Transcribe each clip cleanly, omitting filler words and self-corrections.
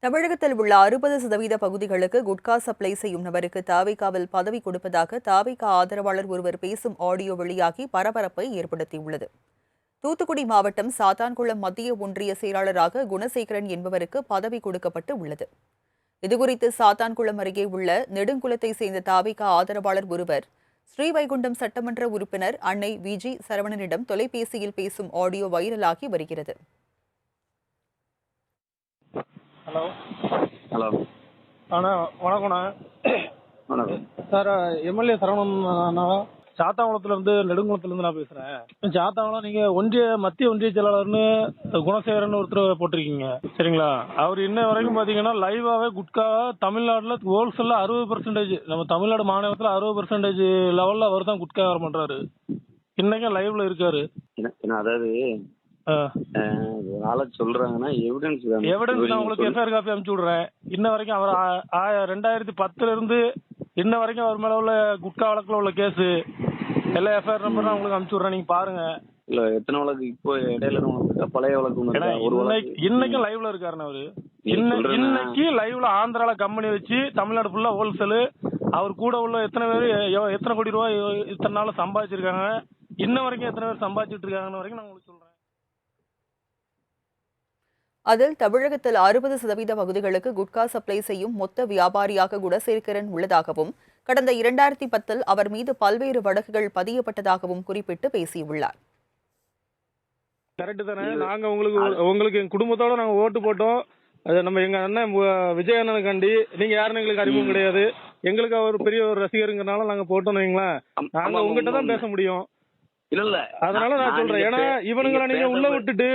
தமிழகத்தில் உள்ள 60% பகுதிகளுக்கு குட்கா சப்ளை செய்யும் நபருக்கு தாவேகாவில் பதவி கொடுப்பதாக தாவேகா ஆதரவாளர் ஒருவர் பேசும் ஆடியோ வெளியாகி பரபரப்பை ஏற்படுத்தியுள்ளது. தூத்துக்குடி மாவட்டம் சாத்தான்குளம் மத்திய ஒன்றிய செயலாளராக குணசேகரன் என்பவருக்கு பதவி கொடுக்கப்பட்டு உள்ளது. இதுகுறித்து சாத்தான்குளம் அருகே உள்ள நெடுங்குளத்தை சேர்ந்த தாவேகா ஆதரவாளர் ஒருவர் ஸ்ரீவைகுண்டம் சட்டமன்ற உறுப்பினர் அன்னை விஜி சரவணனிடம் தொலைபேசியில் பேசும் ஆடியோ வைரலாகி வருகிறது. ஹலோ ஹலோ அண்ணா, வணக்கம்ண்ணா. வணக்கம் சார், எம்எல்ஏ சரவணன் சாத்தாங்குளத்துலேருந்து நெடுங்குளத்துலேருந்து நான் பேசுகிறேன். சாத்தாங்குளம் நீங்கள் மத்திய ஒன்றிய செயலாளர்னு குணசேகரன் ஒருத்தர் போட்டிருக்கீங்க, சரிங்களா? அவர் இன்ன வரைக்கும் பார்த்தீங்கன்னா லைவாகவே குட்கா தமிழ்நாட்டில் ஹோல்சேலில் 60%, நம்ம தமிழ்நாடு மாநிலத்தில் 60% லெவலில் அவர் தான் குட்கா வியாபாரம் பண்ணுறாரு. இன்னைக்கும் லைவ்ல இருக்காரு. அதாவது ஆள சொல்றாங்கன்னா எவிடன்ஸ் நான் உங்களுக்கு எஃப்ஐஆர் காப்பி அனுப்பிச்சு விடுறேன். இன்ன வரைக்கும் அவர் 2010 இருந்து இன்ன வரைக்கும் அவர் மேல உள்ள குட்கா வழக்குல உள்ள கேஸ் எல்லா எஃப்ஐஆர் நம்பர் நான் உங்களுக்கு அனுப்பிச்சு விடுறேன், நீங்க பாருங்க. இல்ல எத்தனை வழக்கு இப்போ இடையில பழைய வழக்கு இன்னைக்கும் லைவ்ல இருக்காருன்னு அவரு. இன்னைக்கு லைவ்ல ஆந்திரால கம்பெனி வச்சு தமிழ்நாடு ஃபுல்லா ஹோல்சேல், அவர் கூட உள்ள எத்தனை பேர் எத்தனை கோடி ரூபாய் இத்தனை நாள் சம்பாதிச்சிருக்காங்க, இன்ன வரைக்கும் எத்தனை பேர் சம்பாதிச்சுட்டு இருக்காங்கன்னு வரைக்கும் நான் உங்களுக்கு சொல்றேன். அதில் தமிழகத்தில் 60% பகுதிகளுக்கு குட்கா சப்ளை செய்யும் மொத்த வியாபாரியாக குணசேகரன் உள்ளதாகவும் கடந்த 2010 அவர் மீது பல்வேறு வழக்குகள் பதியப்பட்டதாகவும் குறிப்பிட்டு பேசியுள்ளார். கரெக்ட் தானே? நாங்க உங்களுக்கு எங்க குடும்பத்தோட நாங்க ஓட்டு போட்டோம். அது நம்ம எங்க அண்ணன் விஜய் அண்ணனுக்காண்டி. நீங்க யாருன்னு எங்களுக்கு அறிமுகம் கிடையாது. எங்களுக்கு அவர் பெரிய ஒரு ரசிகருங்கிறனால நாங்க போட்டோம் வைங்களேன். நாங்க உங்ககிட்ட தான் பேச முடியும். இல்ல அதனால நான் சொல்றேன். ஏன்னா இவனுங்களை நீங்க உள்ள விட்டுட்டு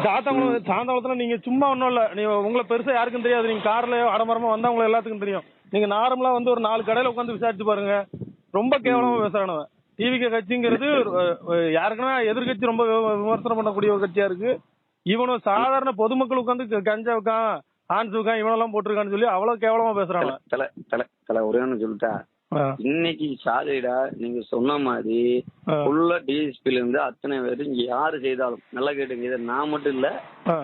சாந்தாங்குளத்துல நீங்க சும்மா ஒன்றும் இல்ல, நீங்க உங்களை பெருசா யாருக்கும் தெரியாது. நீங்க கார்ல ஆடம்பரமா வந்தா உங்களை எல்லாத்துக்கும் தெரியும். நீங்க நார்மலா வந்து ஒரு 4 கடையில உட்காந்து விசாரிச்சு பாருங்க. ரொம்ப கேவலமா பேசுறானவன். டிவிகே கட்சிங்கிறது யாருக்குன்னா எதிர்கட்சி ரொம்ப விமர்சனம் பண்ணக்கூடிய ஒரு கட்சியா இருக்கு. இவனும் சாதாரண பொதுமக்கள் உட்காந்து கஞ்சா வைக்கான், ஆன்ஸ் வைக்கான், இவனெல்லாம் போட்டிருக்கான்னு சொல்லி அவ்வளவு கேவலமா பேசுறாங்க. ஒரே ஒண்ணு சொல்லிட்டா, இன்னைக்கு சாலைடா நீங்க சொன்ன மாதிரி ஃபுல்லா டிஎஸ்பில இருந்து அத்தனை பேர் இங்க யாரு செய்தாலும் நல்லா கேட்டுங்க. இதை நான் மட்டும் இல்ல,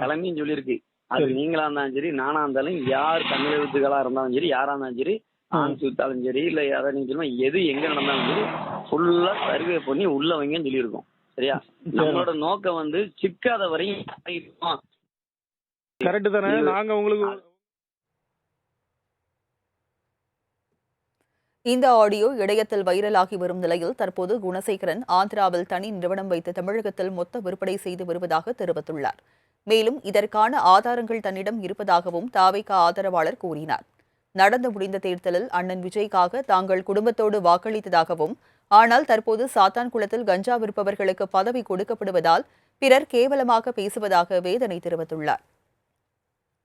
தலைமையும் சொல்லியிருக்கு. அது நீங்களா இருந்தாலும் சரி, நானா இருந்தாலும், யார் தமிழகத்துகளா இருந்தாலும் சரி, யாரா இருந்தாலும் சரி, ஆன்ஸ் வித்தாலும் சரி, இல்ல யாரா நீங்க சொல்லுங்க, எது எங்க நடந்தாலும் சரி ஃபுல்லா சர்வே பண்ணி உள்ள வைங்கன்னு சொல்லியிருக்கோம். சரியா? நம்மளோட நோக்கம் வந்து சிக்காத வரையும் கரெக்ட் தானே? நாங்க உங்களுக்கு இந்த ஆடியோ இணையத்தில் வைரலாகி வரும் நிலையில் தற்போது குணசேகரன் ஆந்திராவில் தனி நிறுவனம் வைத்து தமிழகத்தில் மொத்த விற்பனை செய்து வருவதாக தெரிவித்துள்ளார். மேலும் இதற்கான ஆதாரங்கள் தன்னிடம் இருப்பதாகவும் தாவேகா ஆதரவாளர் கூறினார். நடந்து முடிந்த தேர்தலில் அண்ணன் விஜய்க்காக தாங்கள் குடும்பத்தோடு வாக்களித்ததாகவும், ஆனால் தற்போது சாத்தான்குளத்தில் கஞ்சா விற்பவர்களுக்கு பதவி கொடுக்கப்படுவதால் பிறர் கேவலமாக பேசுவதாக வேதனை தெரிவித்துள்ளார்.